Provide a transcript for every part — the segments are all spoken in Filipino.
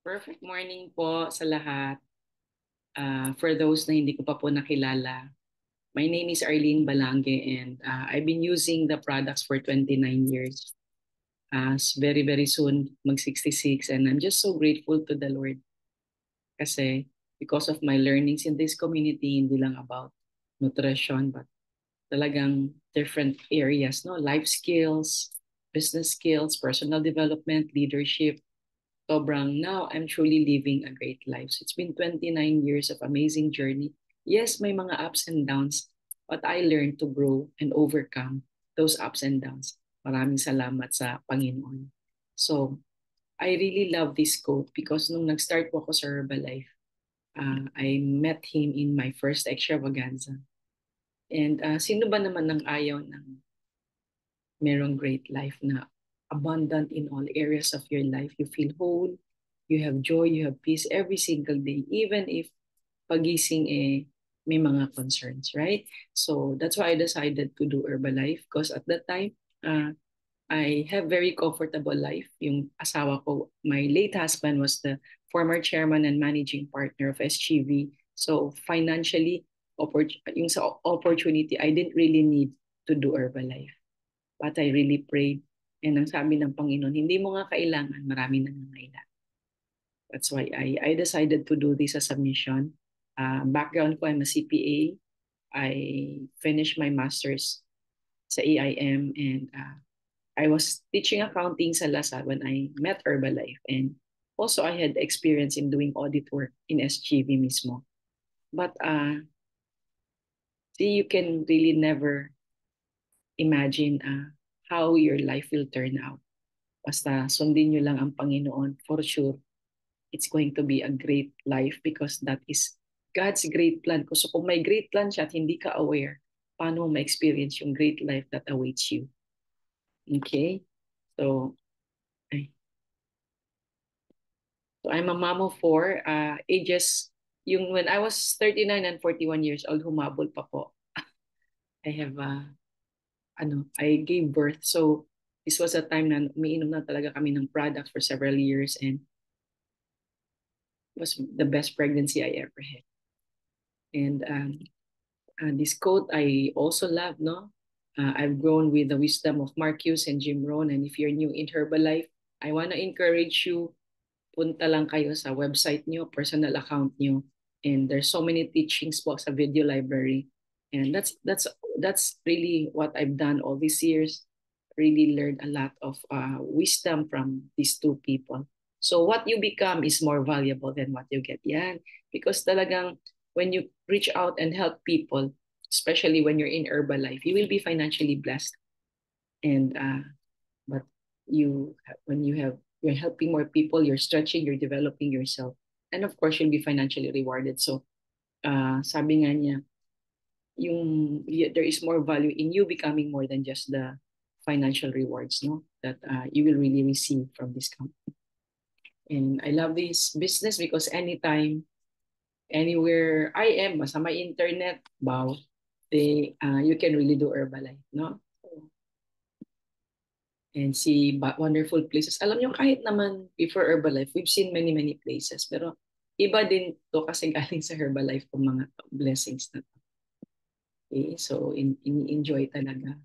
Perfect morning po sa lahat. For those na hindi ko pa po nakilala, my name is Arlene Balange and I've been using the products for 29 years. Very, very soon, mag-66 and I'm just so grateful to the Lord kasi because of my learnings in this community, hindi lang about nutrition but talagang different areas, no? Life skills, business skills, personal development, leadership. Sobrang now I'm truly living a great life. So it's been 29 years of amazing journey. Yes, may mga ups and downs, but I learned to grow and overcome those ups and downs. Maraming salamat sa Panginoon. So, I really love this quote because nung nag-start po ako sa Herbalife, I met him in my first extravaganza. And sino ba naman ang ayaw ng merong great life na abundant in all areas of your life. You feel whole, you have joy, you have peace every single day, even if pagising may mga concerns, right? So that's why I decided to do Herbalife because at that time, I have very comfortable life. Yung asawa ko, my late husband was the former chairman and managing partner of SGV. So financially, yung sa opportunity, I didn't really need to do Herbalife. But I really prayed. And ang sabi ng Panginoon, hindi mo nga kailangan, marami nangangailangan. That's why I decided to do this as a mission. Background ko, I'm a CPA. I finished my master's sa AIM and I was teaching accounting sa LASALLE when I met Herbalife. And also I had experience in doing audit work in SGV mismo. But see, you can really never imagine how your life will turn out. Basta sundin nyo lang ang Panginoon, for sure, it's going to be a great life because that is God's great plan. So kung may great plan siya at hindi ka aware, paano mo ma-experience yung great life that awaits you? Okay? So, ay. So I'm a mom of four. Ages, yung when I was 39 and 41 years old, humabol pa po. I have, I gave birth. So this was a time na umiinom na talaga kami ng product for several years and was the best pregnancy I ever had. And this quote I also love, no? I've grown with the wisdom of Marcus and Jim Rohn. And if you're new in Herbalife, I want to encourage you, punta lang kayo sa website nyo, personal account nyo. And there's so many teachings po sa video library. And that's really what I've done all these years. Really learned a lot of wisdom from these two people. So what you become is more valuable than what you get. Yan. Because talagang when you reach out and help people, especially when you're in Herbalife, you will be financially blessed. And but when you're helping more people, you're stretching, you're developing yourself, and of course you'll be financially rewarded. So sabi nga niya, there is more value in you becoming more than just the financial rewards, no? That you will really receive from this company. And I love this business because anytime, anywhere I am, sa my internet, wow, you can really do Herbalife, no? And see wonderful places. Alam nyo, kahit naman before Herbalife, we've seen many, many places. Pero iba din to kasi galing sa Herbalife kung mga blessings na to. Okay, so enjoy talaga.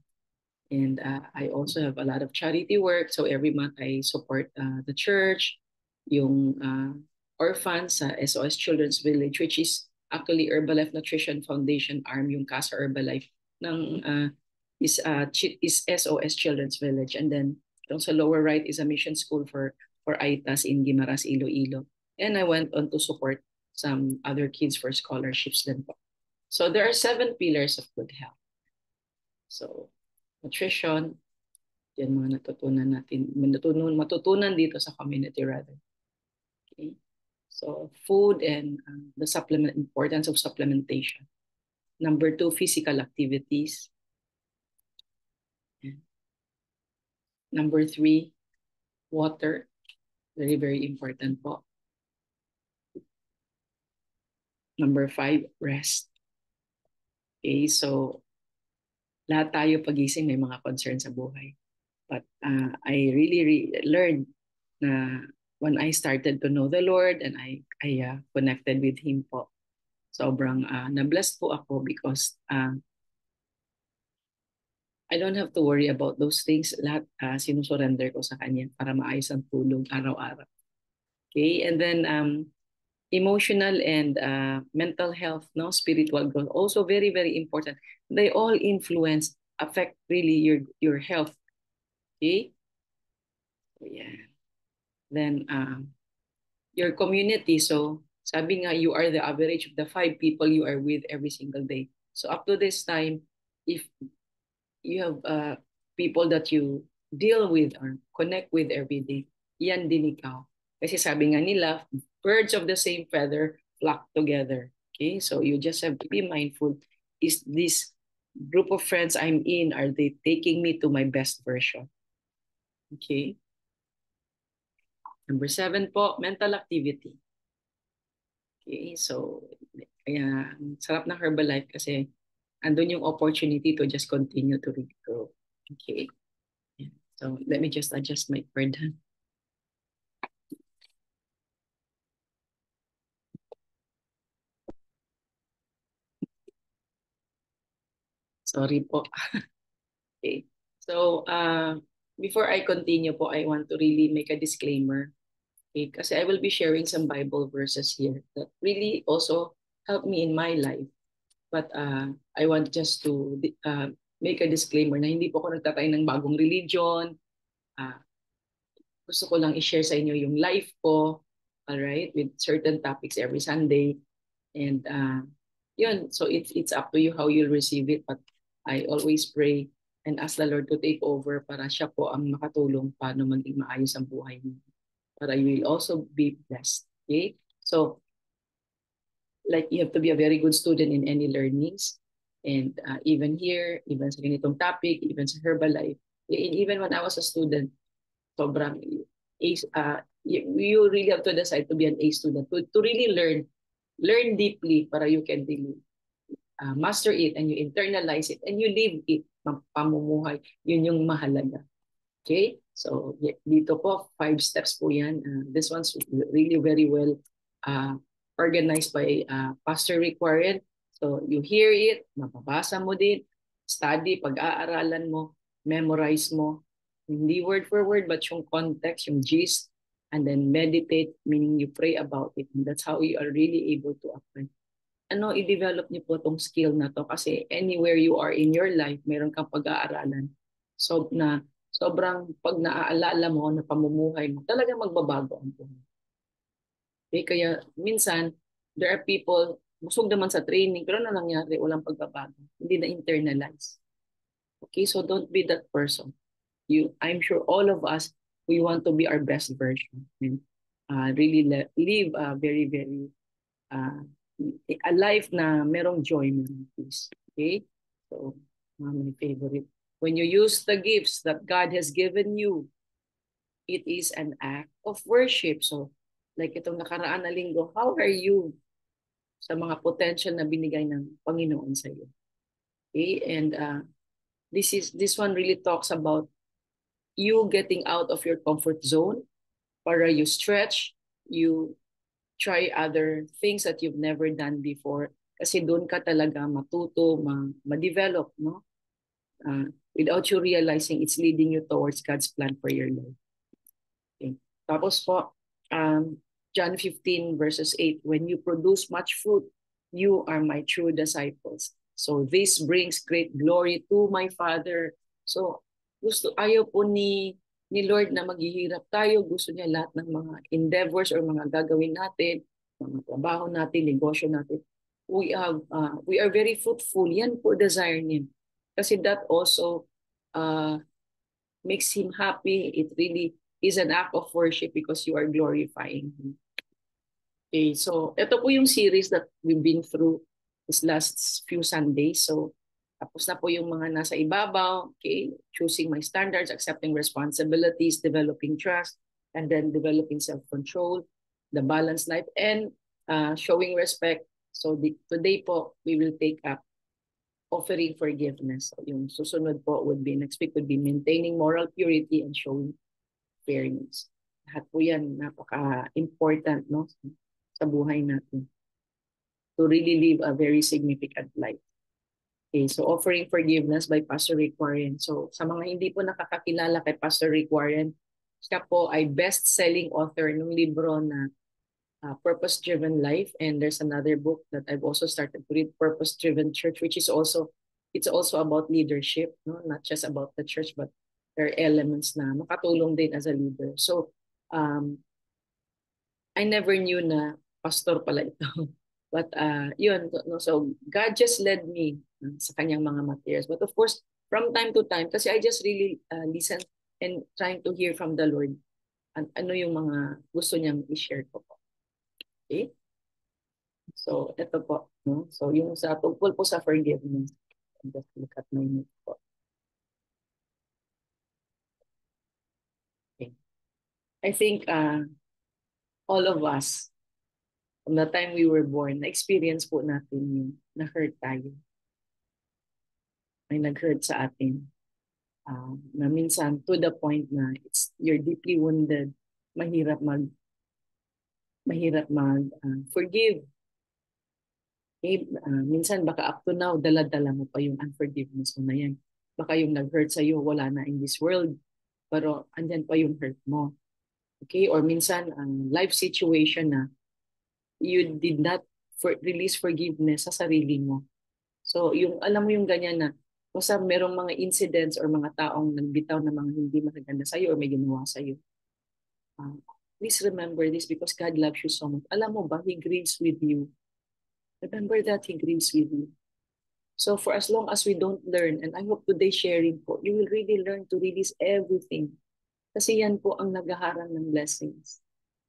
And I also have a lot of charity work. So every month I support the church, yung orphans sa SOS Children's Village, which is actually Herbalife Nutrition Foundation arm, yung Casa Herbalife ng is SOS Children's Village. And then sa lower right is a mission school for AITAS in Guimaras, Iloilo. And I went on to support some other kids for scholarships din po. So there are 7 pillars of good health. So nutrition, yan mga natutunan natin, matutunan dito sa community rather. Okay. So food and the importance of supplementation. Number 2, physical activities. Number 3, water. Very, very important po. Number 5, rest. Okay, so lahat tayo pagising may mga concern sa buhay. But I really learned na when I started to know the Lord and I connected with Him po. Sobrang na-blessed po ako because I don't have to worry about those things. Lahat sinusurrender ko sa Kanya para maayos ang tulog araw-araw. Okay, and then emotional and mental health, no, spiritual growth, also very very important. They all influence, affect really your health. Okay, so, yeah. Then your community. So sabi nga, you are the average of the 5 people you are with every single day. So up to this time, if you have people that you deal with or connect with every day, yan din ikaw. Kasi sabi nga nila, birds of the same feather flock together. Okay, so you just have to be mindful. Is this group of friends I'm in, are they taking me to my best version? Okay. Number 7 po, mental activity. Okay, so kaya sarap ng Herbalife kasi andun yung opportunity to just continue to really grow. Okay. Yeah. So let me just adjust my cord. Sorry po. Okay. So before I continue po, I want to really make a disclaimer. Okay, kasi I will be sharing some Bible verses here that really also help me in my life. But I want just to make a disclaimer na hindi po ako nagtatay ng bagong religion. Uh, Gusto ko lang i-share sa inyo yung life ko, alright, with certain topics every Sunday. And yun, so it's up to you how you receive it. But I always pray and ask the Lord to take over para siya po ang makatulong paano maging maayos ang buhay niyo. Para you will also be blessed. Okay? So, like you have to be a very good student in any learnings. And even here, even sa ganitong topic, even sa Herbalife, even when I was a student, sobrang you really have to decide to be an A student to really learn deeply para you can really master it and you internalize it and you live it, pamumuhay. Yun yung mahalaga. Okay? So dito po 5 steps po yan. This one's really very well organized by Pastor Rick Warren. So you hear it, mababasa mo din, study, pag-aaralan mo, memorize mo, hindi word for word but yung context, yung gist, and then meditate, meaning you pray about it. And that's how you are really able to apply. I-develop niyo po tong skill na to kasi anywhere you are in your life, meron kang pag-aaralan. So na sobrang pag naaalala mo na pamumuhay mo, talagang magbabago ang buhay. Okay, kaya minsan, there are people, busog naman sa training, pero na nangyari, walang pagbabago. Hindi na internalize. Okay, so don't be that person. I'm sure all of us, we want to be our best version and really live a very, very a life na merong joy, merong peace. Okay? So, my favorite. When you use the gifts that God has given you, it is an act of worship. So, like itong nakaraan na linggo, how are you sa mga potential na binigay ng Panginoon sa iyo? Okay? And this one really talks about you getting out of your comfort zone para you stretch, you try other things that you've never done before kasi doon ka talaga matuto, ma-develop, no? Without you realizing it's leading you towards God's plan for your life. Okay. Tapos po, John 15 verses 8, when you produce much fruit, you are my true disciples. So this brings great glory to my Father. So ayaw po ni Lord na maghihirap tayo. Gusto niya lahat ng mga endeavors or mga gagawin natin, mga trabaho natin, negosyo natin. We are very fruitful. Yan po desire niya. Kasi that also makes him happy. It really is an act of worship because you are glorifying him. Okay, so ito po yung series that we've been through this last few Sundays. So tapos na po yung mga nasa ibabaw, okay? Choosing my standards, accepting responsibilities, developing trust, and then developing self-control, the balanced life, and showing respect. So today po, we will take up offering forgiveness. So yung susunod po would be, next week would be maintaining moral purity and showing fairness. Lahat po yan, napaka-important, no? Sa buhay natin. To really live a very significant life. Okay, so Offering Forgiveness by Pastor Rick Warren. So sa mga hindi po nakakakilala kay Pastor Rick Warren, siya po ay best-selling author ng libro na Purpose-Driven Life, and there's another book that I've also started to read, Purpose-Driven Church, which is also, it's also about leadership, no? Not just about the church, but there are elements na makatulong din as a leader. So I never knew na pastor pala ito. But yun, no, so God just led me sa kanyang mga materials. But of course, from time to time, kasi I just really listen and trying to hear from the Lord ano yung mga gusto niyang i-share ko po. Okay? So, ito po. No? So, yung sa tungkol po sa forgiveness. Just look at my notes po. Okay. I think all of us, from the time we were born, na-experience po natin yung na-hurt tayo. May nag-hurt sa atin. Na minsan to the point na you're deeply wounded, mahirap mag forgive. Okay? Minsan baka up to now dala-dala mo pa yung unforgiveness mo na yan. Baka yung nag-hurt sa iyo wala na in this world, pero andyan pa yung hurt mo. Okay? Or minsan ang life situation na you did not release forgiveness sa sarili mo. So yung alam mo yung ganyan na basta merong mga incidents or mga taong nagbitaw na mga hindi maganda sa iyo or may ginawa sa iyo. Please remember this because God loves you so much. Alam mo ba, He grieves with you. Remember that He grieves with you. So for as long as we don't learn, and I hope today sharing po, you will really learn to release everything. Kasi yan po ang naghaharang ng blessings.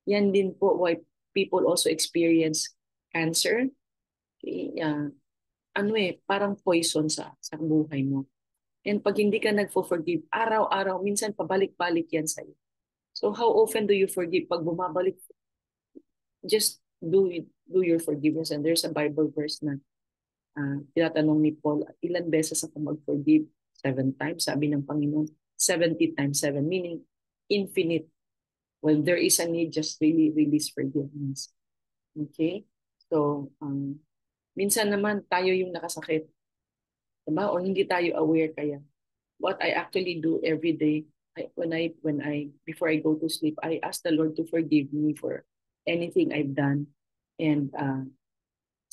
Yan din po why people also experience cancer. Parang poison sa buhay mo. And pag hindi ka nagfo-forgive, araw-araw, minsan pabalik-balik yan sa'yo. So how often do you forgive? Pag bumabalik, just do your forgiveness. And there's a Bible verse na tinatanong ni Paul, ilan beses ako mag-forgive? 7 times, sabi ng Panginoon. 70 times 7, meaning infinite. When there is a need, just really release forgiveness. Okay? So, minsan naman tayo yung nakasakit. Diba? O hindi tayo aware kaya. What I actually do every day, before I go to sleep, I ask the Lord to forgive me for anything I've done. And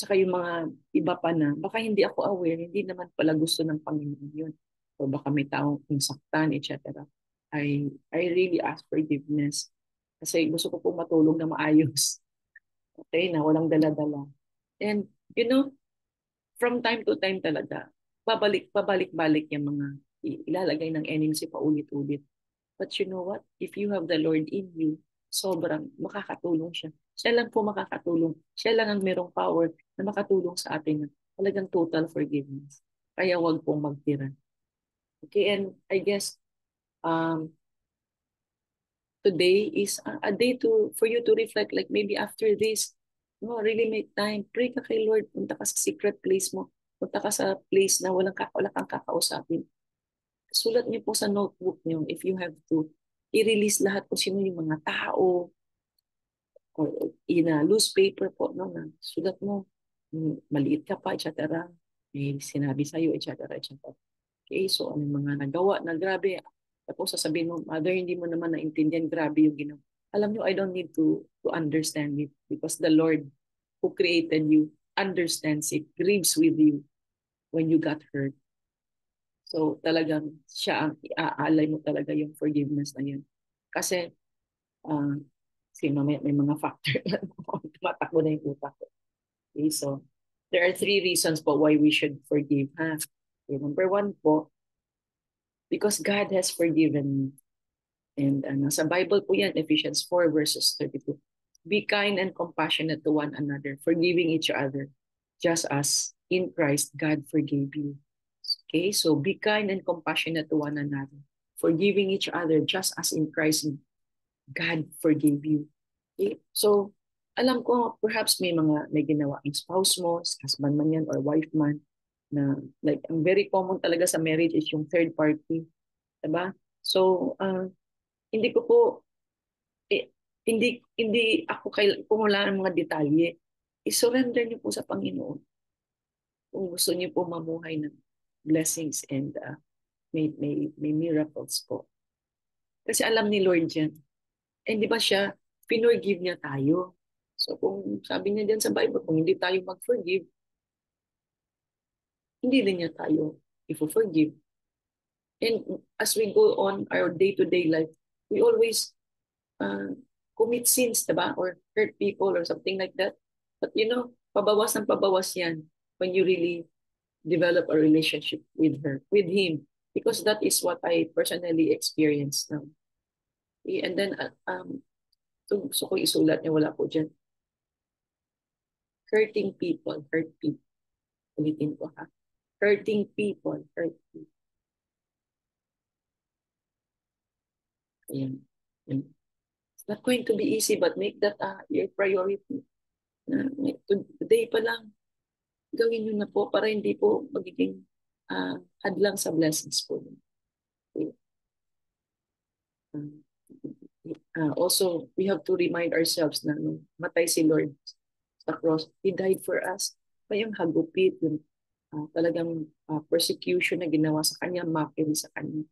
saka yung mga iba pa na, baka hindi ako aware, hindi naman pala gusto ng Panginoon yun. O baka may taong saktan, etc. I really ask forgiveness. Kasi gusto ko po matulog na maayos. Okay, na walang dala-dala. And, from time to time talaga, pabalik-balik yung mga ilalagay ng enemy paulit-ulit. But you know what? If you have the Lord in you, sobrang makakatulong siya. Siya lang po makakatulong. Siya lang ang merong power na makatulong sa atin na talagang total forgiveness. Kaya wag pong magtira. Okay, and I guess today is a day for you to reflect, like maybe after this, really make time. Pray ka kay Lord. Punta ka sa secret place mo. Punta ka sa place na wala kang kakausapin. Sulat niyo po sa notebook niyo if you have to. I-release lahat kung sino yung mga tao or in a loose paper po, no, na sulat mo, maliit ka pa, etc. May sinabi sa'yo, etc. etc. Okay, so ano mga nagawa na grabe. Tapos sasabihin mo, Mother, hindi mo naman naintindihan, grabe yung ginawa. Alam niyo, I don't need to understand it because the Lord who created you understands it, grieves with you when you got hurt. So talagang siya ang iaalay mo talaga yung forgiveness na yun. Kasi mamaya may mga factor na tumatakbo na yung utak ko. Okay, so there are 3 reasons po why we should forgive. Okay, number 1 po, because God has forgiven me. And sa Bible po yan, Ephesians 4 verses 32. Be kind and compassionate to one another, forgiving each other, just as in Christ God forgave you. Okay, so be kind and compassionate to one another, forgiving each other just as in Christ God forgave you. Okay? So, alam ko, perhaps may ginawa ang spouse mo, husband man yan or wife man, na like, ang very common talaga sa marriage is yung third party. Diba? So, hindi ko po, hindi ako kung wala ng mga detalye, i-surrender niyo po sa Panginoon. Kung gusto niyo po mamuhay ng blessings and may miracles po. Kasi alam ni Lord yan. And di ba siya, pinorgive niya tayo. So kung sabi niya diyan sa Bible, kung hindi tayo mag-forgive, hindi din niya tayo i-forgive. And as we go on our day-to-day life, we always uh, commit sins, diba? Or hurt people or something like that. But you know, pabawas ng pabawas yan when you really develop a relationship with her, with him. Because that is what I personally experienced now. Okay? And then, so gusto ko isulat niya, wala po dyan. Hurting people, hurt people. Ulitin ko ha. Hurting people, hurt people. Ayan. Ayan. It's not going to be easy, but make that your priority. Today pa lang, gawin nyo na po para hindi po magiging hadlang sa blessings po. Okay. Also, we have to remind ourselves na nung matay si Lord sa cross, He died for us. Pa yung hagupit, yung talagang persecution na ginawa sa Kanya, mockery sa Kanya.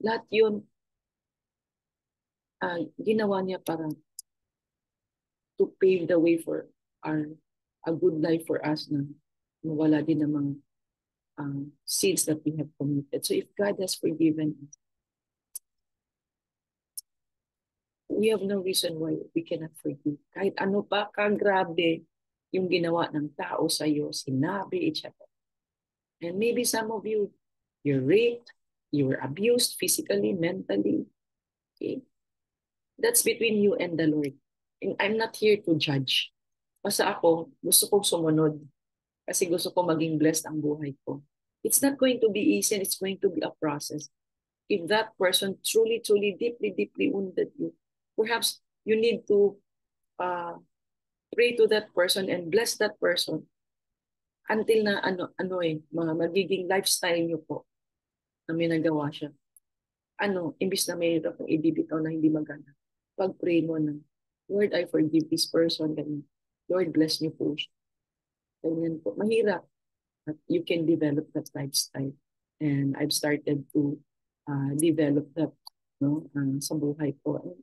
Lahat yun, ginawa niya para to pave the way for a good life for us na mawala din ng mga sins that we have committed. So if God has forgiven us, we have no reason why we cannot forgive. Kahit ano pa kagrabe yung ginawa ng tao sa iyo, sinabi, etc. And maybe some of you, you're raped, you were abused physically, mentally. Okay? That's between you and the Lord. And I'm not here to judge. Basta ako, gusto kong sumunod. Kasi gusto ko maging blessed ang buhay ko. It's not going to be easy and it's going to be a process. If that person truly, truly, deeply, deeply wounded you, perhaps you need to pray to that person and bless that person until na magiging lifestyle niyo po na may nagawa siya. Imbis na may akong ibibitaw na hindi magana. Pag-pray mo na, Lord, I forgive this person. Ganyan. Lord, bless niyo po siya. Ganyan po. Mahirap. But you can develop that lifestyle. And I've started to develop that sa buhay ko. And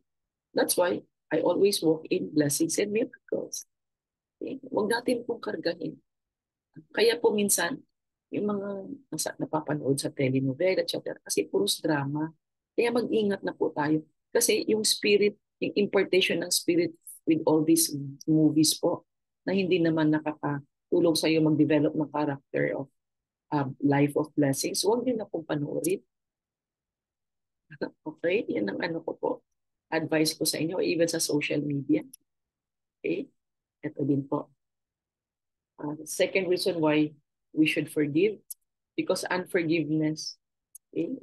that's why I always walk in blessings and miracles. Okay? Huwag natin pong kargahin. Kaya po minsan, yung mga napapanood sa telenovela, etc. Kasi puros drama. Kaya mag-ingat na po tayo. Kasi yung spirit, yung importation ng spirit with all these movies po, na hindi naman nakakatulong sa iyo mag-develop ng character of life of blessings, huwag niyo na pong panoorin. Okay? Yan ang ko po. Advice ko sa inyo, even sa social media. Okay? Ito din po. Second reason why we should forgive, because unforgiveness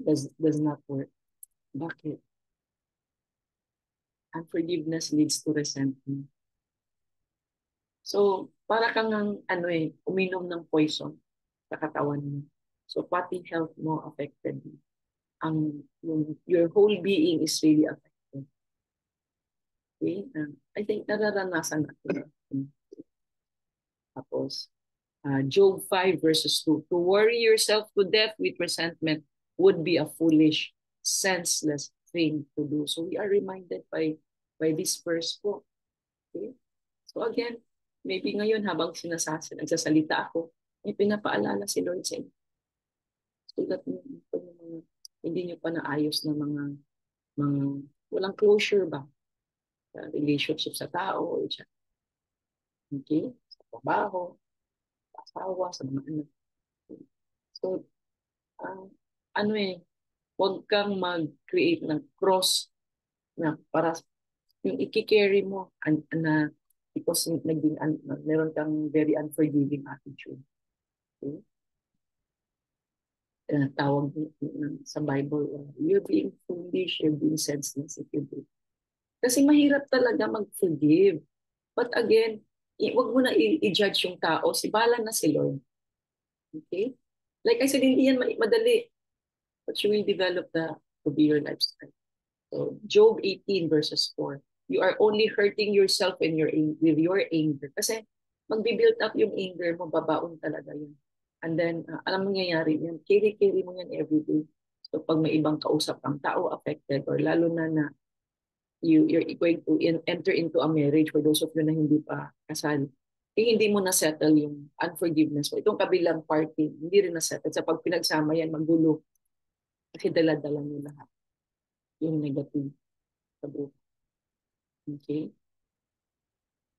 does not work. Bakit? Unforgiveness leads to resentment. So, para kang uminom ng poison sa katawan mo. So, pati health mo affected. Your whole being is really affected. Okay? I think nararanasan natin. Tapos, Job 5 verses 2. To worry yourself to death with resentment would be a foolish, senseless thing to do. So we are reminded by this verse po. Okay? So again, maybe ngayon habang nagsasalita ako, may pinapaalala si Lord sa inyo. So that hindi nyo pa naayos na mga walang closure ba? Sa relationship sa tao, etc. Okay? Sa trabaho, sa asawa, sa mga anak. So, huwag kang mag-create ng cross na para yung i-carry mo na because meron kang very unforgiving attitude. Okay? Tawag sa Bible, you're being foolish, you're being senseless if you do. Kasi mahirap talaga mag-forgive. But again, huwag mo na i-judge yung tao, bala na si Lord. Okay? Like I said, hindi yan madali. But you will develop to be your lifestyle. So, Job 18 verses 4. you are only hurting yourself when you're with your anger. Kasi magbi-build up yung anger mo, babaon talaga yun. And then, alam mo nangyayari yan, carry mo yan everyday. So pag may ibang kausap kang tao affected, or lalo na you're going to enter into a marriage, for those of you na hindi pa kasal, hindi mo na-settle yung unforgiveness mo. Itong kabilang party, hindi rin na-settle. Sa pag pinagsama yan, magulo. Kasi dala-dala nyo lahat. Yung negative sa buhay. Okay?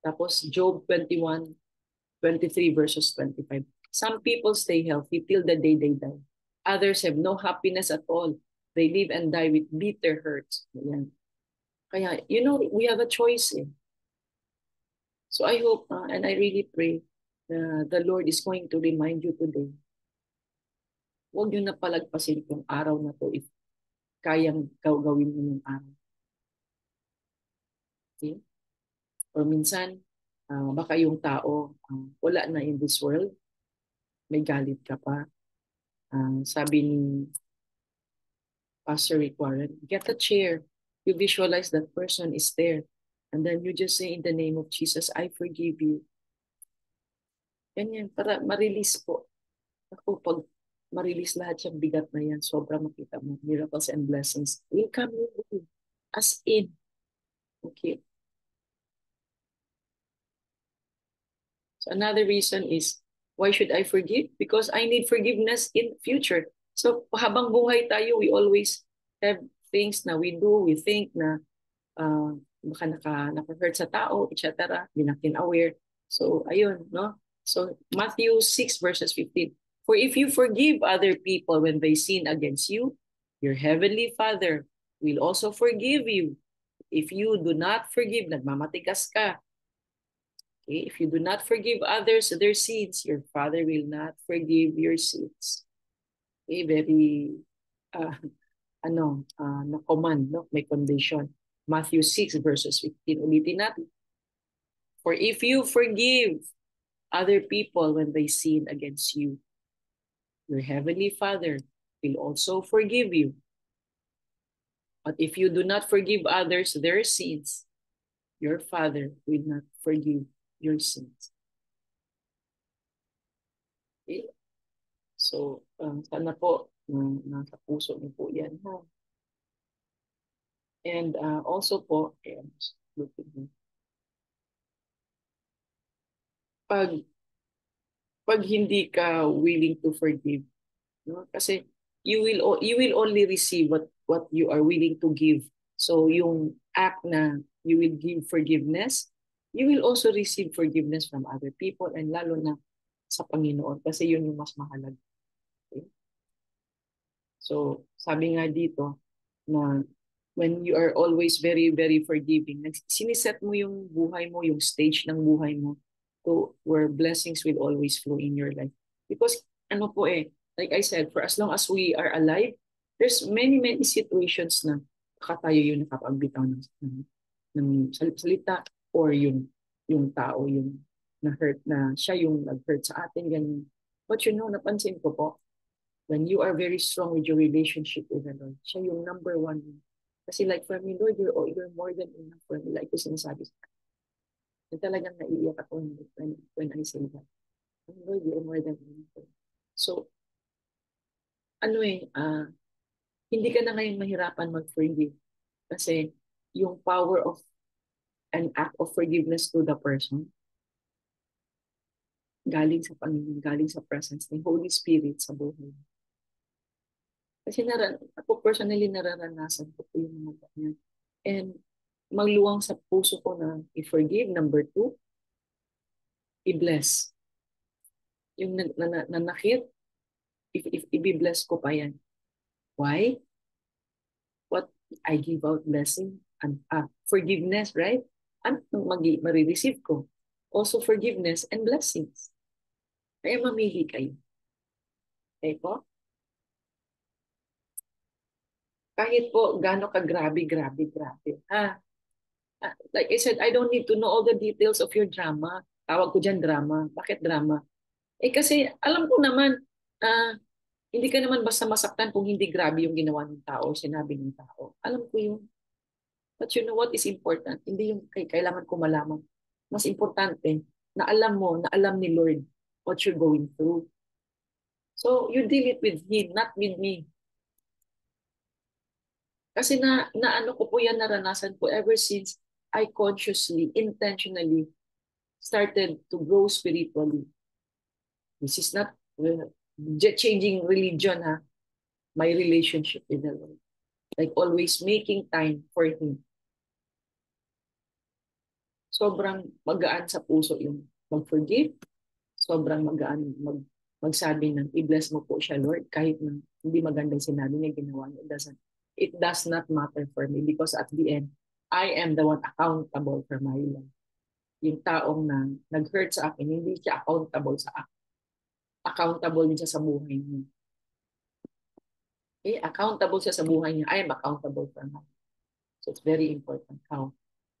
Tapos Job 21:23 verses 25. Some people stay healthy till the day they die. Others have no happiness at all. They live and die with bitter hurts. Ayan. Kaya, we have a choice eh. So I hope and I really pray the Lord is going to remind you today. Huwag nyo na palagpasin yung araw na to if kayang gawin mo yung araw. Okay? Or minsan, baka yung tao wala na in this world, may galit ka pa. Sabi ni Pastor Rick Warren, get a chair. You visualize that person is there. And then you just say in the name of Jesus, I forgive you. Ganyan, para ma-release po. Ako, pag ma-release lahat yung bigat na yan, sobrang makita mo, miracles and blessings will come your way. As in. Okay. So another reason is, why should I forgive? Because I need forgiveness in future. So habang buhay tayo, we always have things na we do, we think na baka naka-hurt sa tao, etc. Hindi natin aware. So ayun, no? So Matthew 6 verses 15. For if you forgive other people when they sin against you, your heavenly Father will also forgive you. If you do not forgive, nagmamatigas ka. Okay? If you do not forgive others their sins, your Father will not forgive your sins. Okay? Very, na-command, no? May condition. Matthew 6 verses 15. Ulitin natin. For if you forgive other people when they sin against you, your heavenly Father will also forgive you. But if you do not forgive others their sins, your Father will not forgive your sins. Okay? So, sana po, nasa puso niyo po yan. Ha? And also po, pag hindi ka willing to forgive, no? Kasi you will only receive what you are willing to give. So yung act na you will give forgiveness, you will also receive forgiveness from other people, and lalo na sa Panginoon, kasi yun yung mas mahalaga. Okay? So sabi nga dito na when you are always very, very forgiving, siniset mo yung buhay mo, yung stage ng buhay mo to where blessings will always flow in your life. Because ano po like I said, for as long as we are alive, there's many, many situations na baka tayo yung nakapagbitaw ng salita, or yung tao yung na-hurt, na siya yung nag-hurt sa atin, ganyan. But napansin ko po, when you are very strong with your relationship with the Lord, siya yung number one. Kasi like for me, Lord, you're more than enough for me. Like ko sinasabi sa akin. Talagang naiiyak ako when I say that. Lord, you're more than enough for me. So, hindi ka na ngayon mahirapan mag-forgive. Kasi yung power of an act of forgiveness to the person, galing sa Panginoon, galing sa presence ng Holy Spirit sa buhay. Kasi ako personally nararanasan ko yung mga ganyan. And magluwang sa puso ko na i-forgive. Number 2, i-bless. Yung nanakit, if i-bless ko pa yan. Why? What I give out blessing and forgiveness, right? Ano marireceive ko? Also forgiveness and blessings. Kaya mamili kayo. Okay po? Kahit po gaano ka grabe. Like I said, I don't need to know all the details of your drama. Tawag ko dyan drama. Bakit drama? Kasi alam ko naman, hindi ka naman basta masaktan kung hindi grabe yung ginawa ng tao, sinabi ng tao. Alam ko yun. But you know what is important? Hindi yung kailangan ko malaman. Mas importante, na alam mo, na alam ni Lord what you're going through. So, you deal it with Him, not with me. Kasi na ano ko po yan, naranasan ko ever since I consciously, intentionally started to grow spiritually. This is not changing religion, ha? My relationship with the Lord. Like always making time for Him. Sobrang magaan sa puso yung mag-forgive. Sobrang magaan magsabi ng i-bless mo po siya, Lord, kahit na hindi magandang sinabi niya, ginawa niya. It does not matter for me because at the end, I am the one accountable for my life. Yung taong na nag-hurt sa akin, hindi siya accountable sa akin. Accountable din siya sa buhay niya. Okay? Accountable siya sa buhay niya. I am accountable for mine. So it's very important how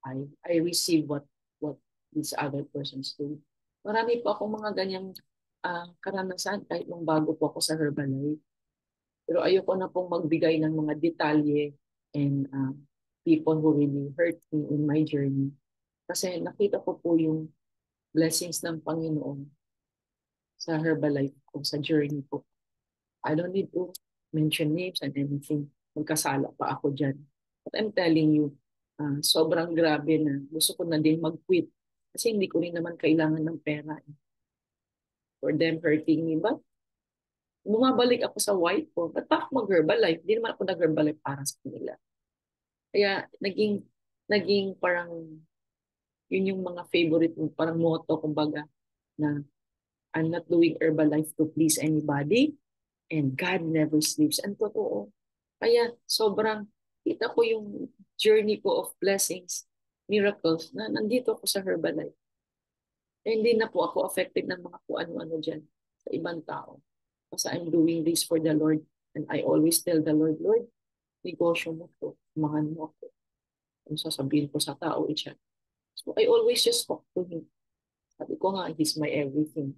I receive what these other persons do. Marami po akong mga ganyang karanasan kahit nung bago po ako sa Herbalife. Pero ayoko na pong magbigay ng mga detalye and people who really hurt me in my journey. Kasi nakita ko po yung blessings ng Panginoon sa Herbalife ko, sa journey ko. I don't need to mention names and anything. Magkasala pa ako dyan. But I'm telling you, sobrang grabe na gusto ko na din mag-quit. Kasi hindi ko rin naman kailangan ng pera for them hurting me. But bumabalik ako sa white ko. Ba't pa ako mag-Herbalife? Hindi naman ako nag-Herbalife para sa kanila. Kaya naging parang yun yung mga favorite mo, parang motto, kumbaga, na I'm not doing Herbalife to please anybody and God never sleeps. And totoo. Kaya sobrang kita ko yung journey ko of blessings, miracles, na nandito ako sa Herbalife. Eh, hindi na po ako affected ng mga kung ano-ano dyan sa ibang tao. Kasi I'm doing this for the Lord. And I always tell the Lord, Lord, negosyo mo to, umangan mo ako. Ang sasabihin ko sa tao, siya. So I always just talk to Him. Sabi ko nga, He's my everything.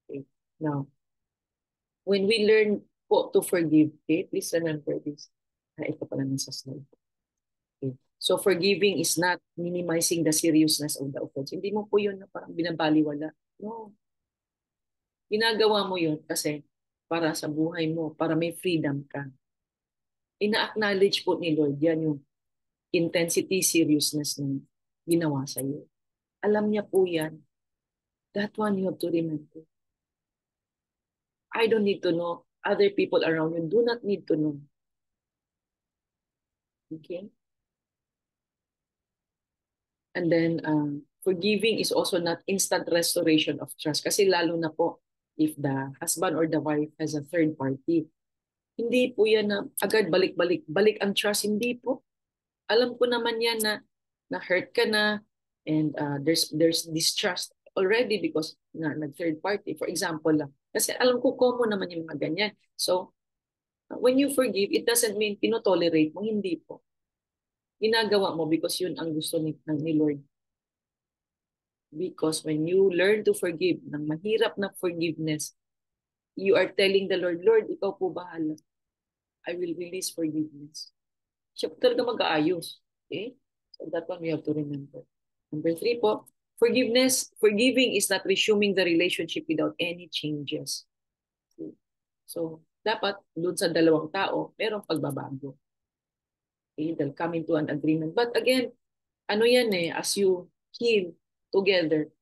Okay. Now, when we learn po to forgive, okay, please remember this. Ito pala nasa slide. Okay. So forgiving is not minimizing the seriousness of the offense. Hindi mo po yun na parang binabaliwala. No. Ginagawa mo yun kasi para sa buhay mo, para may freedom ka. Ina-acknowledge po ni Lord yan yung intensity, seriousness ng ginawa sa iyo. Alam niya po yan. That one you have to remember. I don't need to know. Other people around you do not need to know. Okay? And then, forgiving is also not instant restoration of trust. Kasi lalo na po, if the husband or the wife has a third party, hindi po yan na agad balik ang trust. Hindi po. Alam ko naman yan na hurt ka na and there's distrust already because nag-third party. For example lang. Kasi alam ko common naman yung mga ganyan. So, when you forgive, it doesn't mean tinotolerate mo. Hindi po. Ginagawa mo because yun ang gusto ni Lord. Because when you learn to forgive, ng mahirap na forgiveness, you are telling the Lord, Lord, ikaw po bahala. I will release forgiveness. Siya po talaga mag-aayos. Okay? So that one we have to remember. Number 3 po, forgiving is not resuming the relationship without any changes. Okay? So, dapat doon sa dalawang tao, merong pagbabago. Okay? They'll come into an agreement. But again, ano yan as you heal together,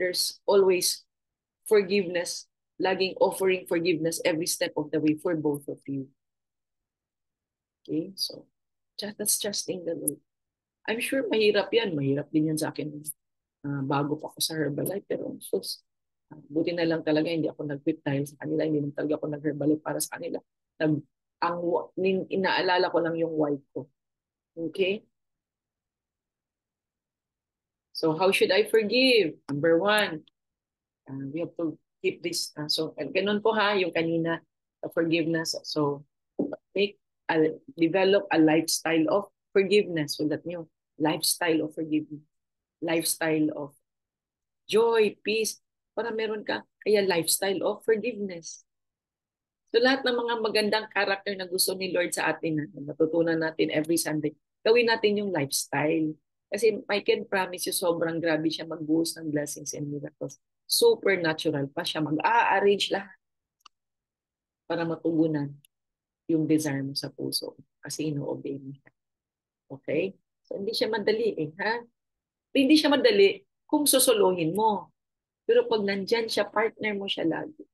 there's always forgiveness, laging offering forgiveness every step of the way for both of you. Okay? So, that's trusting the Lord. I'm sure mahirap yan. Mahirap din yan sa akin. Bago pa ako sa Herbalife. Pero buti na lang talaga hindi ako nag-quit dahil sa kanila. Hindi naman talaga ako nag-Herbalife para sa kanila. Inaalala ko lang yung why ko. Okay? So how should I forgive? Number 1, we have to keep this. Ganun po yung kanina, forgiveness. So develop a lifestyle of forgiveness. So that nyo, lifestyle of forgiveness. Lifestyle of joy, peace, para meron ka. Kaya lifestyle of forgiveness. So lahat ng mga magandang character na gusto ni Lord sa atin, na natutunan natin every Sunday, gawin natin yung lifestyle. Kasi I can promise you, sobrang grabe siya magbuhos ng blessings and miracles. Supernatural pa siya. Mag-a-arrange lahat para matugunan yung desire mo sa puso. Kasi ino-obey mo siya. Okay? So, hindi siya madali eh, ha? Hindi siya madali kung susuluhin mo. Pero pag nandyan siya, partner mo siya lagi.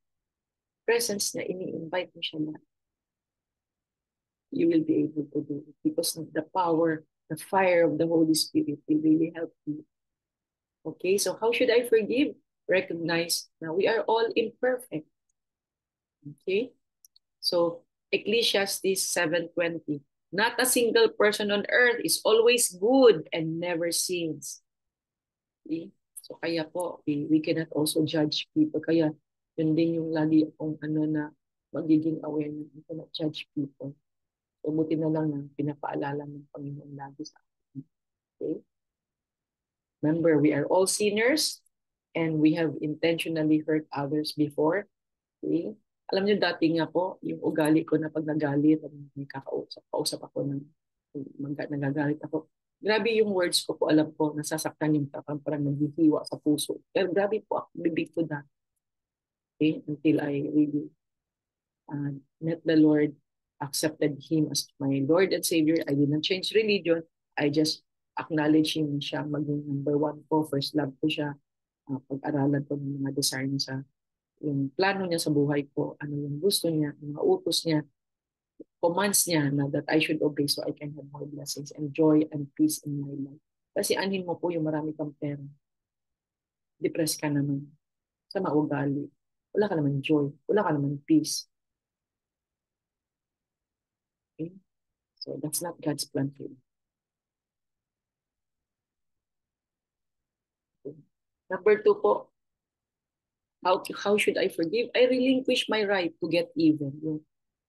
Presence niya, ini-invite mo siya lagi. You will be able to do it. Because the power, the fire of the Holy Spirit will really help you. Okay, so how should I forgive? Recognize that we are all imperfect. Okay, so Ecclesiastes 7:20. Not a single person on earth is always good and never sins. Okay? So kaya po, we cannot also judge people. Kaya yun din yung lagi akong na magiging aware na we cannot judge people. So buti na lang na pinapaalala ng Panginoon lagi sa atin. Okay? Remember, we are all sinners and we have intentionally hurt others before. Okay? Alam niyo, dati nga po, yung ugali ko na pag nagalit, may kausap ako ng nagagalit ako. Grabe yung words ko po, alam ko, nasasaktan yung tapang parang naghihiwa sa puso. Pero grabe po ako, bibig ko that. Okay? Until I really met the Lord, accepted Him as my Lord and Savior. I didn't change religion. I just acknowledge Him siya maging number one ko, first love ko siya. Pag-aralan ko ng mga desire niya sa yung plano niya sa buhay ko, ano yung gusto niya, yung mga utos niya, commands niya na that I should obey so I can have more blessings and joy and peace in my life. Kasi anin mo po yung marami kang pera. Depressed ka naman. Sa maugali. Wala ka naman joy. Wala ka naman peace. Okay? So that's not God's plan for you. Okay. Number 2 po, how should I forgive? I relinquish my right to get even. Yung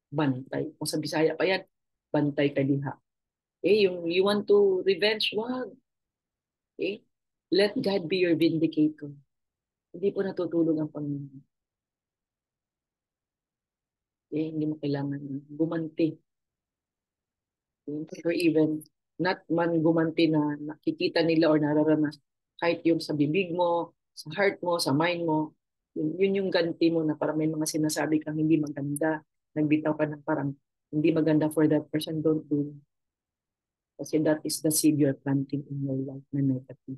bantay. Kung sa Bisaya pa yan, bantay ka diha. Okay? Yung you want to revenge, wag. Okay? Let God be your vindicator. Hindi po natutulog ang Panginoon. Okay? Hindi mo kailangan gumanti. Okay? Or even, not man gumanti na nakikita nila or nararanas. Kahit yung sa bibig mo, sa heart mo, sa mind mo, yun yung ganti mo na parang may mga sinasabi kang hindi maganda. Nagbitaw ka ng parang hindi maganda for that person, don't do it. Kasi that is the seed you're planting in your life na negative.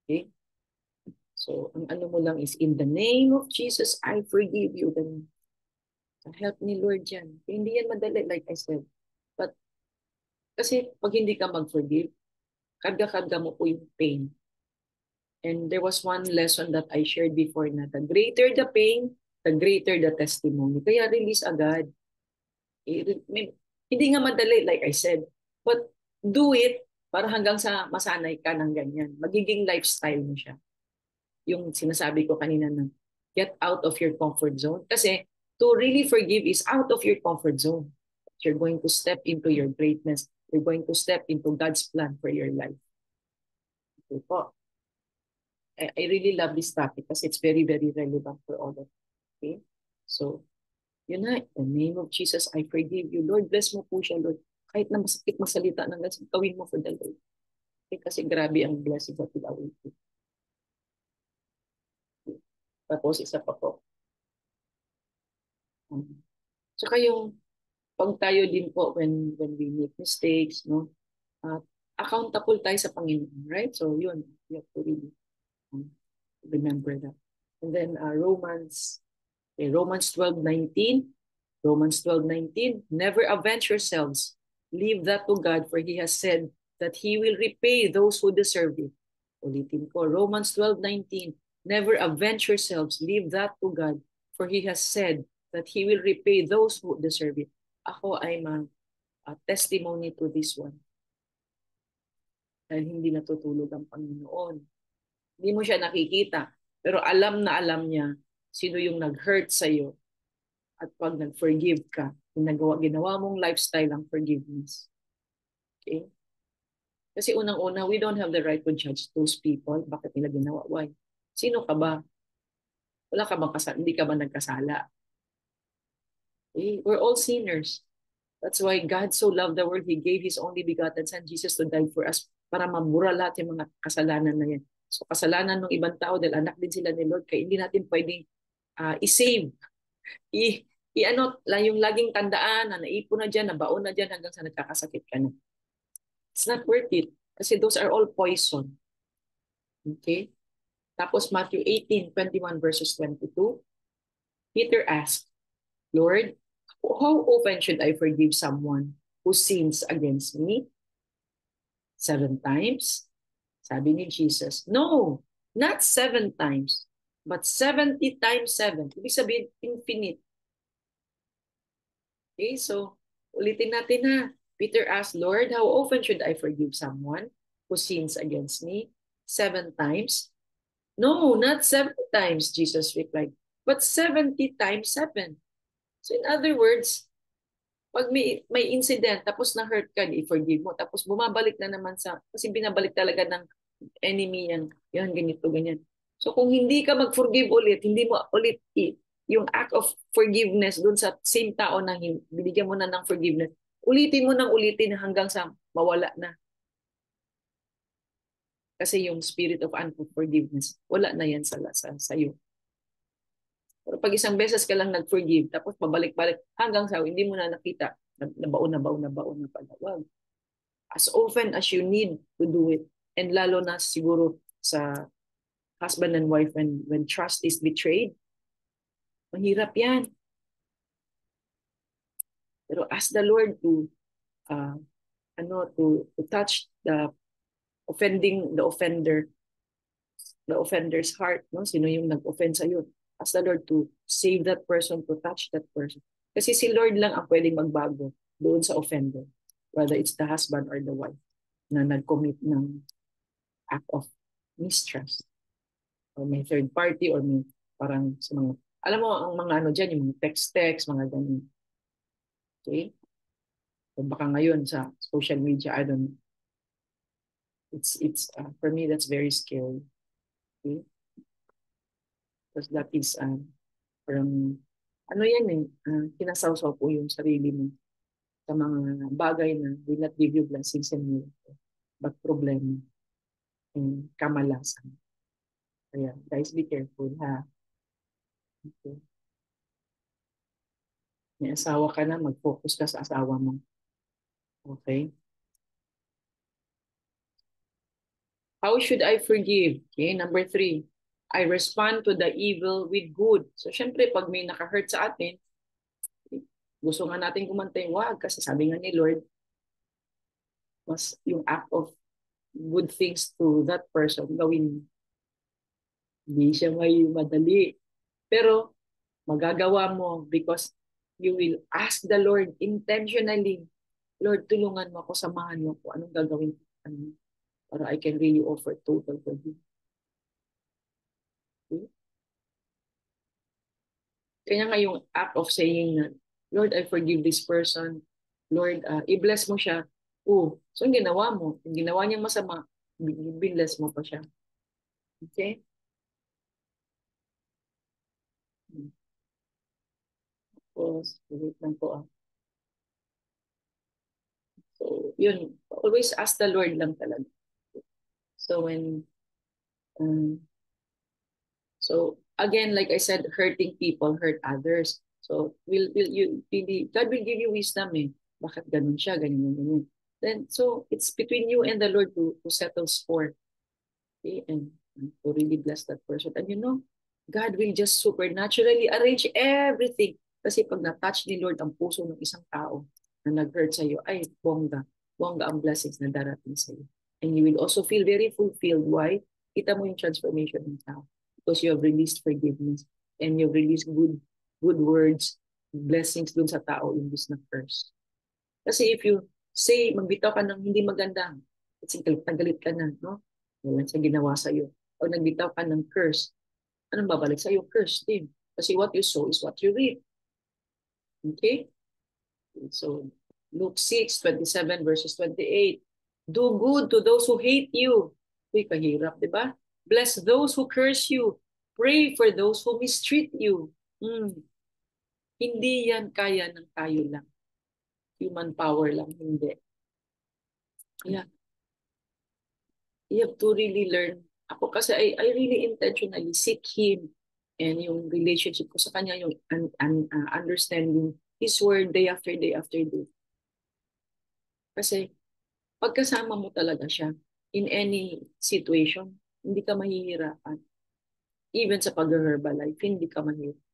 Okay? So, ang ano mo lang is, in the name of Jesus, I forgive you. Then, help me, Lord, yan. Hindi yan madali, like I said. But, kasi pag hindi ka mag-forgive, karga-karga mo po yung pain. And there was one lesson that I shared before na the greater the pain, the greater the testimony. Kaya release agad. Hindi nga madali, like I said. But do it para hanggang sa masanay ka ng ganyan. Magiging lifestyle mo siya. Yung sinasabi ko kanina na get out of your comfort zone. Kasi to really forgive is out of your comfort zone. You're going to step into your greatness. You're going to step into God's plan for your life. Okay po. I really love this topic kasi it's very, very relevant for all of us. Okay? So, yun na. In the name of Jesus, I forgive you. Lord, bless mo po siya, Lord. Kahit na masakit magsalita ng God, gawin mo for the Lord. Okay? Kasi grabe ang blessing that will await you. Okay? Tapos, isa pa po. Saka yung pag tayo din po when we make mistakes, no? Accountable tayo sa Panginoon, right? So, yun. You have to really remember that. And then Romans 12:19. Romans 12:19. Never avenge yourselves. Leave that to God, for He has said that He will repay those who deserve it. Ulitin ko, Romans 12:19. Never avenge yourselves. Leave that to God, for He has said that He will repay those who deserve it. Ako ay testimony to this one. Dahil hindi natutulog ang Panginoon. Hindi mo siya nakikita, pero alam na alam niya sino yung nag-hurt sa'yo. At pag nag-forgive ka, ginawa mong lifestyle ang forgiveness. Okay? Kasi unang-una, we don't have the right to judge those people. Bakit nila ginawa? Why? Sino ka ba? Wala ka bang kasala? Hindi ka ba nagkasala? Okay? We're all sinners. That's why God so loved the world, He gave His only begotten Son, Jesus, to die for us para mabura lahat yung mga kasalanan na yan. So kasalanan ng ibang tao dahil anak din sila ni Lord, kaya hindi natin pwedeng i-save. I-ano, yung laging tandaan na naipon na dyan, nabaon na dyan hanggang sa nagkakasakit ka na. It's not worth it kasi those are all poison. Okay? Tapos Matthew 18:21 verses 22, Peter asked, Lord, how often should I forgive someone who sins against me? 7 times? Sabi ni Jesus, no, not 7 times, but 70 times 7. Ibig sabihin, infinite. Okay, so ulitin natin ha. Peter asked, Lord, how often should I forgive someone who sins against me? 7 times? No, not 7 times, Jesus replied, but 70 times 7. So in other words, pag may incident, tapos na-hurt ka, i-forgive mo, tapos bumabalik na naman kasi binabalik talaga ng enemy yan ganito, ganyan. So kung hindi ka mag-forgive ulit, hindi mo ulit yung act of forgiveness dun sa same tao na binigyan mo na ng forgiveness, ulitin mo nang ulitin hanggang sa mawala na. Kasi yung spirit of unforgiveness, wala na yan sa'yo. Pero pag isang beses ka lang nag-forgive, tapos pabalik-balik hanggang sa hindi mo na nakita, nabaon na pala. Wag. As often as you need to do it, and lalo na siguro sa husband and wife when trust is betrayed, mahirap yan. Pero ask the Lord to touch the offender's heart, no? Sino yung nag-offend sa iyo? Ask the Lord to save that person, to touch that person. Kasi si Lord lang ang pwedeng magbago doon sa offender, whether it's the husband or the wife na nag-commit ng act of mistrust or may third party or may parang sa mga, alam mo ang mga ano dyan, yung mga text, mga ganyan. Okay? So baka ngayon sa social media, I don't know. It's for me, that's very scary. Okay? Because that is parang ano yan kinasawsaw po yung sarili mo sa mga bagay na will not give you blessings and miracles, but problem and kamalasan. Kaya guys, be careful ha. Okay. May asawa ka na, mag-focus ka sa asawa mo. Okay? How should I forgive? Okay, number 3. I respond to the evil with good. So, syempre, pag may naka-hurt sa atin, gusto nga natin kumantay, wag. Kasi sabi nga ni Lord, mas yung act of good things to that person, gawin. Hindi siya may madali. Pero, magagawa mo because you will ask the Lord intentionally, Lord, tulungan mo ako, samahan mo ako. Anong gagawin ko? Para I can really offer total forgiveness. Okay? Kaya nga yung act of saying na, Lord, I forgive this person. Lord, i-bless mo siya. Oh, so yung ginawa mo, yung ginawa niyang masama, binless mo pa siya. Okay? Tapos, wait lang po. So, yun. Always ask the Lord lang talaga. So, so again, like I said, hurting people hurt others. So, God will give you wisdom eh. Bakit ganun siya, ganyan. Then, so, it's between you and the Lord to settle score. Okay? And to really bless that person. And you know, God will just supernaturally arrange everything. Kasi pag na-touch ni Lord ang puso ng isang tao na nag-hurt sa'yo, ay, bongga ang blessings na darating sa'yo. And you will also feel very fulfilled. Why? Kita mo yung transformation ng tao. Because you have released forgiveness and you've released good words, blessings dun sa tao imbis na curse. Kasi if you say, magbitaw ka ng hindi maganda, kasi galit ka na, no? Wala sa ginawa sa'yo. O nagbitaw ka ng curse, anong babalik sa'yo? Curse din. Kasi what you sow is what you reap. Okay? So, Luke 6:27 verses 28. Do good to those who hate you. Uy, kahirap, di ba? Bless those who curse you. Pray for those who mistreat you. Hindi yan kaya ng tayo lang. human power lang, hindi. Kaya, you have to really learn. Ako kasi I really intentionally seek Him and yung relationship ko sa Kanya, yung understanding His word day after day after day. Kasi pagkasama mo talaga siya in any situation, hindi ka mahihirapan. Even sa pag-herbalife, hindi ka mahihirapan.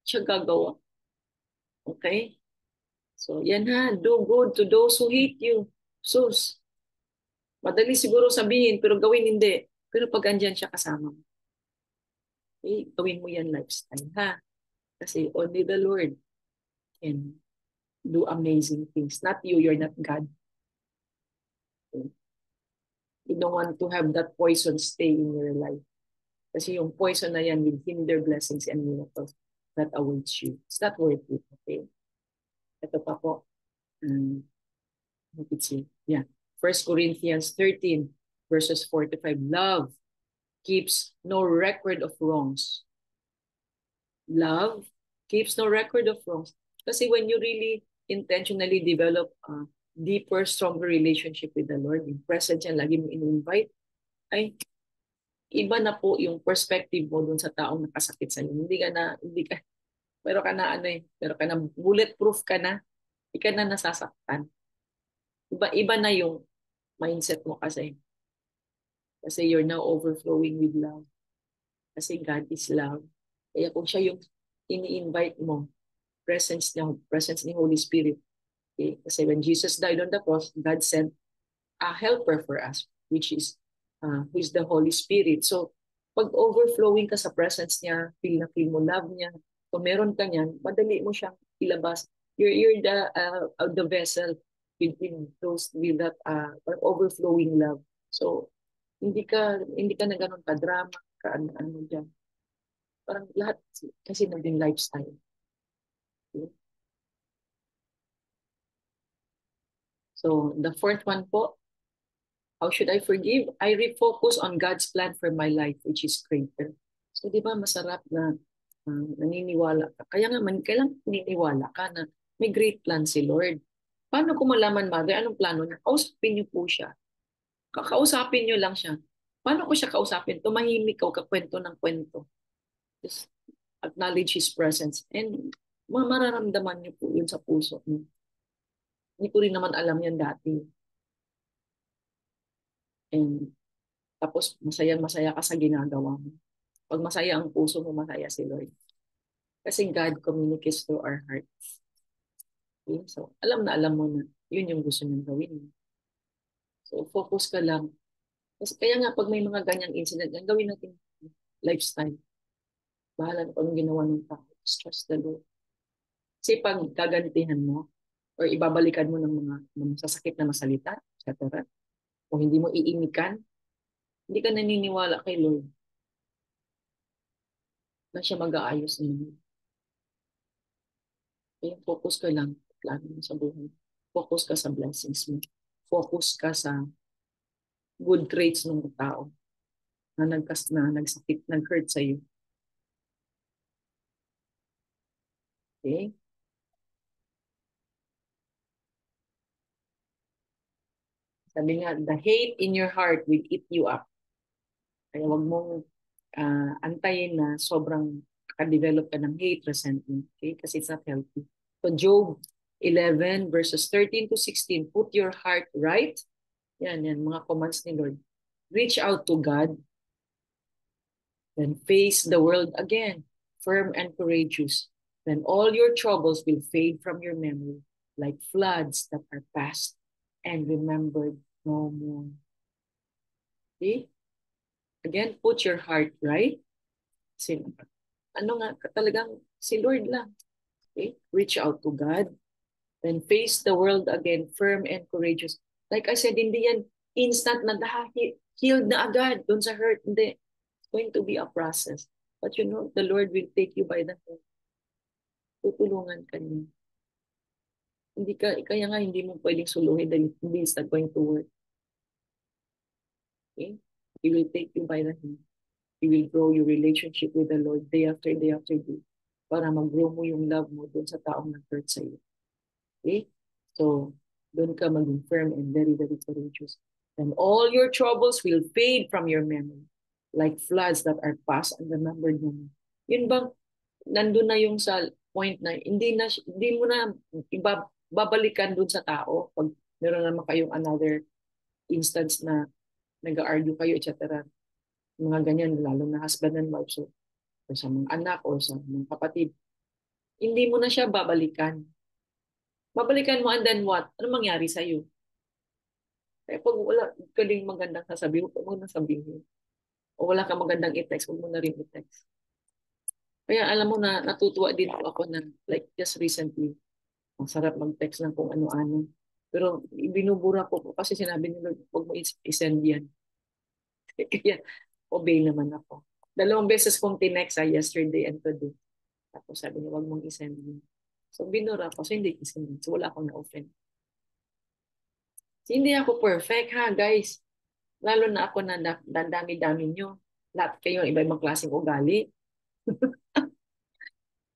Siya gagawa. Okay? So, yan ha. Do good to those who hate you. Sus. Madali siguro sabihin, pero gawin hindi. Pero pag andyan siya kasama mo, eh, gawin mo yan lifestyle, ha? Kasi only the Lord can do amazing things. Not you, you're not God. You don't want to have that poison stay in your life. Kasi yung poison na yan will hinder blessings and miracles that awaits you. It's not worth it, okay? Ito pa po. Let's see. Yeah. 1 Corinthians 13, verses 4 to 5. Love keeps no record of wrongs. Love keeps no record of wrongs. Kasi when you really intentionally develop a deeper, stronger relationship with the Lord, yung presence niya, lagi mo in-invite, ay, iba na po yung perspective mo dun sa taong nakasakit sa iyo. Hindi ka, pero ka na ano eh, pero ka na bulletproof ka na, hindi ka na nasasaktan. Iba na yung mindset mo kasi. Kasi you're now overflowing with love. Kasi God is love. Kaya kung siya yung ini-invite mo, presence ni Holy Spirit. Okay? Kasi when Jesus died on the cross, God sent a helper for us, who is the Holy Spirit. So, pag overflowing ka sa presence niya, feel na feel mo love niya, kung meron ka niyan, madali mo siyang ilabas. You're the vessel with that overflowing love. So, hindi ka na ganun ka-drama, ka-ano dyan. Parang lahat kasi naging lifestyle. Okay? So, the fourth one po, how should I forgive? I refocus on God's plan for my life, which is greater. So, di ba masarap na naniniwala ka. Kaya nga, kailangan naniniwala ka na may great plan si Lord. Paano ko malaman, Mother, anong plano niya? Kausapin niyo po siya. Kakausapin niyo lang siya. Paano ko siya kausapin? Tumahimik ka, kakwento ng kwento. Just acknowledge His presence. And mararamdaman niyo po yun sa puso niyo. Hindi ko rin naman alam yan dati. And tapos masayang-masaya ka sa ginagawa mo. Pag masaya ang puso mo, masaya si Lord. Kasi God communicates through our heart. Okay? So, alam mo na yun yung gusto niyang gawin. So, focus ka lang. Kasi kaya nga, pag may mga ganyang incident, yan, gawin natin lifestyle. Bahala na kung anong ginawa ng tao. Trust the Lord. Kasi pag gagantihan mo, or ibabalikan mo ng mga masasakit na masalita, etc., o hindi mo iimikan, hindi ka naniniwala kay Lord na siya mag-aayos naman. Kaya focus ka lang, plano mo sa buhay. Focus ka sa blessings mo. Focus ka sa good traits ng tao na nagsakit, nag-hurt sa iyo. Okay? Sabi nga, the hate in your heart will eat you up. Kaya wag mong antayin na sobrang ka-develop ka ng hate, resentment. Okay? Kasi it's not healthy. So Job 11 verses 13 to 16, put your heart right. Yan, mga commands ni Lord. Reach out to God. Then face the world again, firm and courageous. Then all your troubles will fade from your memory like floods that are past and remembered no more. Okay? Again, put your heart right. Ano nga, talagang si Lord lang. Okay? Reach out to God. Then face the world again, firm and courageous. Like I said, hindi yan instant na healed na agad doon sa hurt. Hindi. It's going to be a process. But you know, the Lord will take you by the hand. Tutulungan ka niya. Kaya nga hindi mo pwedeng suluhin dahil hindi it's not going to work. Okay? He will take you by the hand. He will grow your relationship with the Lord day after day after day para mag-grow mo yung love mo doon sa taong nag-hurt sa iyo. Okay? So, doon ka maging firm and very, very courageous. And all your troubles will fade from your memory like floods that are past and remembered no more. Yun bang, nandun na yung sa point na hindi mo na babalikan dun sa tao pag meron naman kayong another instance na nag-argue kayo, etc. Mga ganyan, lalo na husband and wife, so, o sa mga anak o sa mga kapatid, hindi mo na siya babalikan. Babalikan mo and then what? Ano mangyari sa'yo? Eh, pag wala ka ding magandang sasabihin, huwag mo na sabihin. O wala ka magandang i-text, huwag mo na rin i-text. Kaya alam mo na, natutuwa din po ako na, like just recently, ang sarap mag-text ng kung ano-ano. Pero binubura ko po kasi sinabi nila, huwag mo i-send yan. Kaya obey naman ako. 2 beses kong tinext yesterday and today. Tapos sabi niya, huwag mong i-send yun. So binura ko, so hindi i-send. So wala akong na-offend. So, hindi ako perfect ha, guys. Lalo na ako na dami-dami nyo. Lahat kayo, iba-ibang klaseng ugali.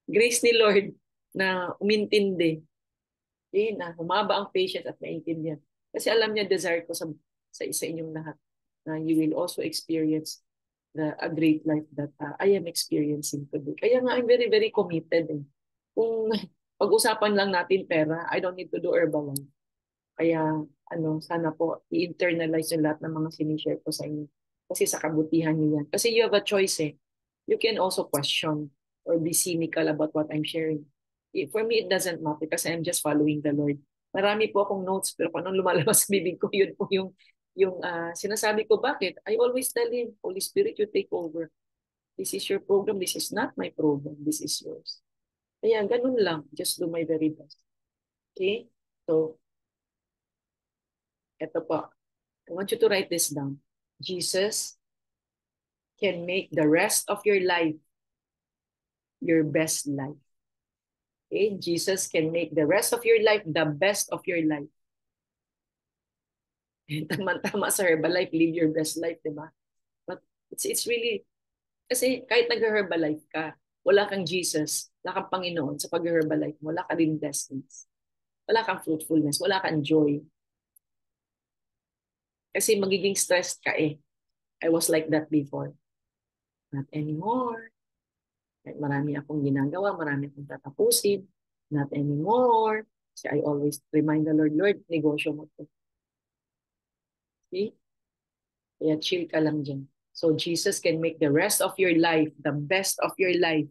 Grace ni Lord na umintindi. Na humaba ang patience at maintindihan. Kasi alam niya, desire ko sa isa inyong lahat na you will also experience a great life that I am experiencing today. Kaya nga, I'm very, very committed. Eh. Kung pag-usapan lang natin pera, I don't need to do Herbalife. Kaya, sana po, i-internalize yung lahat ng mga sinishare ko sa inyo. Kasi sa kabutihan niyo yan. Kasi you have a choice eh. You can also question or be cynical about what I'm sharing. For me, it doesn't matter kasi I'm just following the Lord. Marami po akong notes, pero kung anong lumalabas sa bibig ko, yun po yung sinasabi ko. Bakit? I always tell him, Holy Spirit, you take over. This is your program. This is not my program. This is yours. Kaya ganun lang. Just do my very best. Okay? So, eto po. I want you to write this down. Jesus can make the rest of your life your best life. Okay? Jesus can make the rest of your life the best of your life. Tama-tama sa Herbalife, live your best life, di ba? But it's really, kasi kahit nag-Herbalife ka, wala kang Jesus, wala kang Panginoon sa pag-Herbalife mo, wala ka rin blessings, wala kang fruitfulness, wala kang joy. Kasi magiging stressed ka eh. I was like that before. Not anymore. Marami akong ginagawa, marami akong tatapusin. Not anymore. Kasi I always remind the Lord, Lord, negosyo mo to. See? Kaya chill ka lang dyan. So Jesus can make the rest of your life, the best of your life.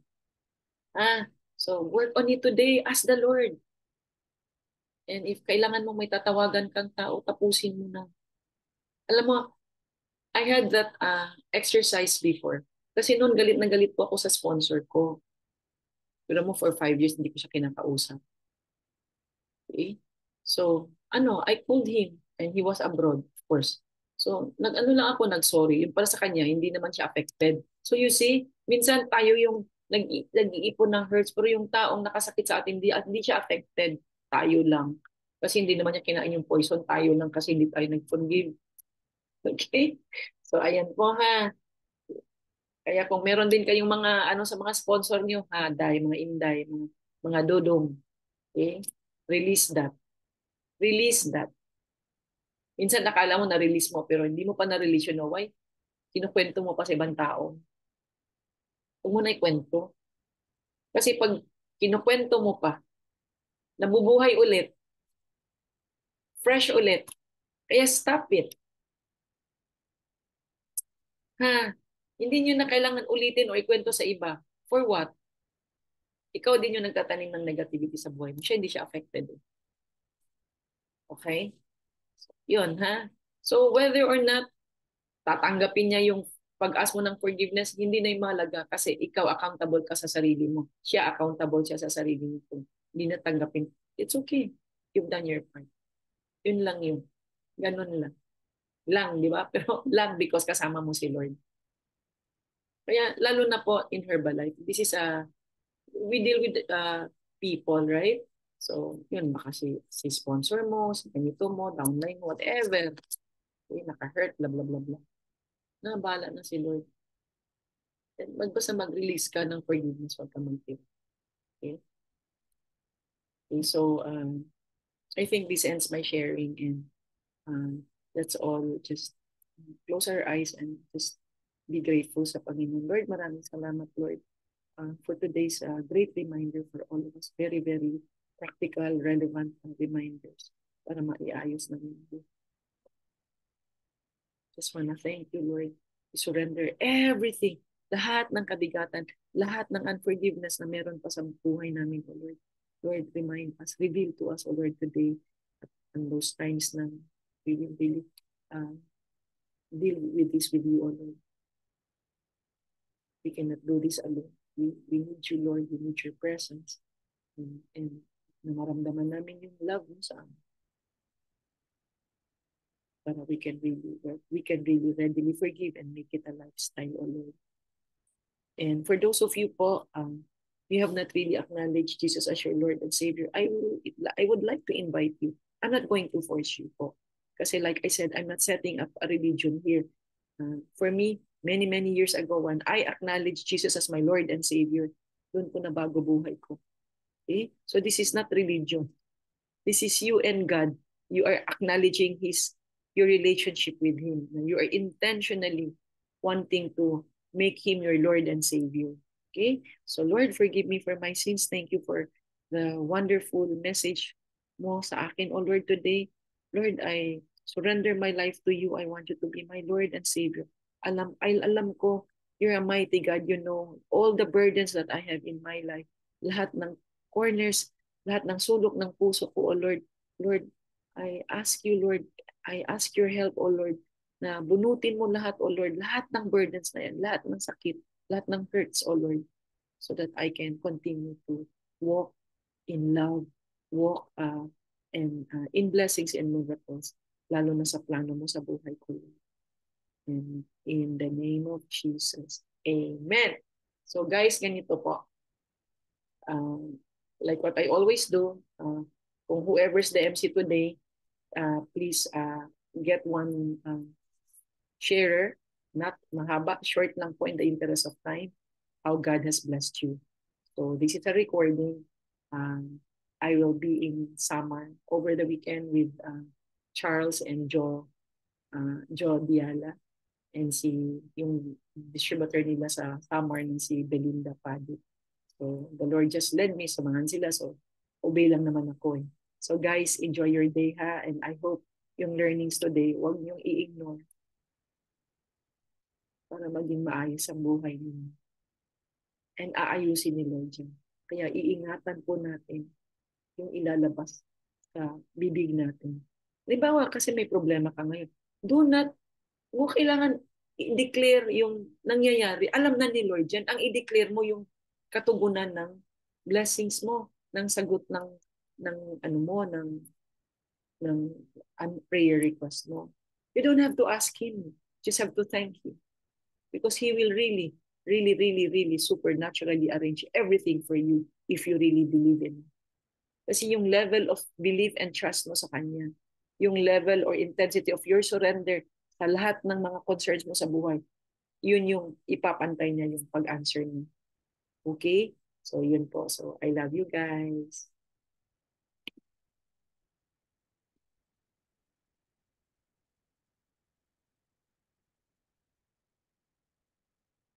So work on it today. Ask the Lord. And if kailangan mo may tatawagan kang tao, tapusin mo na. Alam mo, I had that exercise before. Kasi noon galit na galit po ako sa sponsor ko. Pero mo for 5 years, hindi ko siya kinakausap. Okay? So, I called him and he was abroad, of course. So, nag-ano lang ako, nag-sorry. Yung para sa kanya, hindi naman siya affected. So, you see, minsan tayo yung nag-iipon ng hurts, pero yung taong nakasakit sa atin, hindi siya affected. Tayo lang. Kasi hindi naman niya kinain yung poison, tayo lang kasi hindi tayo nag-forgive. Okay? So, ayan po ha. Kaya kung meron din kayong mga sa mga sponsor niyo, ha, mga inday, mga dodong, okay? Release that. Release that. Minsan nakala mo na-release mo, pero hindi mo pa na-release yun. Why? Kinukwento mo pa sa ibang tao. Huwag mo na ikwento. Kasi pag kinukwento mo pa, nabubuhay ulit, fresh ulit. Kaya stop it. Ha? Hindi nyo na kailangan ulitin o ikwento sa iba. For what? Ikaw din yung nagtatanim ng negativity sa buhay mo. Siya hindi siya affected. Okay? Yun, ha? So, whether or not tatanggapin niya yung pag-ask mo ng forgiveness, hindi na yung mahalaga kasi ikaw accountable ka sa sarili mo. Siya accountable siya sa sarili mo. Kung hindi na tanggapin, it's okay. You've done your part. Yun lang yun. Ganun lang. Lang, di ba? Pero lang because kasama mo si Lord. Kaya lalo na po in Herbalife, this is we deal with people, right? So, yun, baka si sponsor mo, si ganito mo, downline mo, whatever. Okay, naka-hurt, blah, blah, blah, blah. Bahala na si Lord. Basta mag-release ka ng forgiveness, huwag ka mag-give. Okay? Okay, so, I think this ends my sharing, and that's all. Just close our eyes and just be grateful sa Panginoon. Lord, maraming salamat, Lord, for today's great reminder for all of us. Very, very practical, relevant reminders para maiayos namin. Just wanna thank you, Lord. We surrender everything, lahat ng kabigatan, lahat ng unforgiveness na meron pa sa buhay namin, O Lord. Lord, remind us, reveal to us, O Lord, today, and those times na we will really uh, deal with this with you, O Lord. We cannot do this alone. We need you, Lord. We need your presence. And na maramdaman namin yung love mo sa amin. Para we can really readily forgive and make it a lifestyle, O Lord. And for those of you po, you have not really acknowledged Jesus as your Lord and Savior, I would like to invite you. I'm not going to force you po. Kasi like I said, I'm not setting up a religion here. For me, many, many years ago, when I acknowledged Jesus as my Lord and Savior, doon ko na bago buhay ko. Okay? So this is not religion. This is you and God. You are acknowledging your relationship with Him. You are intentionally wanting to make Him your Lord and Savior. Okay? So Lord, forgive me for my sins. Thank you for the wonderful message mo sa akin, oh Lord, today. Lord, I surrender my life to you. I want you to be my Lord and Savior. Alam ko, you're a mighty God. You know all the burdens that I have in my life. Lahat ng corners, lahat ng sulok ng puso ko, O Lord. Lord, I ask you, Lord, I ask your help, O Lord, na bunutin mo lahat, O Lord, lahat ng burdens na yan, lahat ng sakit, lahat ng hurts, O Lord, so that I can continue to walk in love, walk in blessings and miracles, lalo na sa plano mo sa buhay ko. And in the name of Jesus, Amen. So guys, ganito po. Like what I always do, kung whoever's the MC today, please get one sharer, not mahaba, short lang po in the interest of time, how God has blessed you. So this is a recording. I will be in Samar over the weekend with Charles and Joe Diala, and yung distributor nila sa Samar ng si Belinda Padit. So the Lord just led me, samahan sila. So obey lang naman ako eh. So guys, enjoy your day ha. And I hope yung learnings today, huwag niyong i-ignore para maging maayos ang buhay niyo. And aayusin ni Lord yan. Kaya iingatan po natin yung ilalabas sa bibig natin. Halimbawa kasi may problema ka ngayon. Do not, huwag kailangan i-declare yung nangyayari. Alam na ni Lord yan. Ang i-declare mo yung katugunan ng blessings mo, ng sagot ng ano mo, ng prayer request mo. You don't have to ask Him. Just have to thank Him. Because He will really, really, really, really supernaturally arrange everything for you if you really believe in Him. Kasi yung level of belief and trust mo sa Kanya, yung level or intensity of your surrender sa lahat ng mga concerns mo sa buhay, yun yung ipapantay niya yung pag-answer niya. Okay? So yun po. So I love you guys.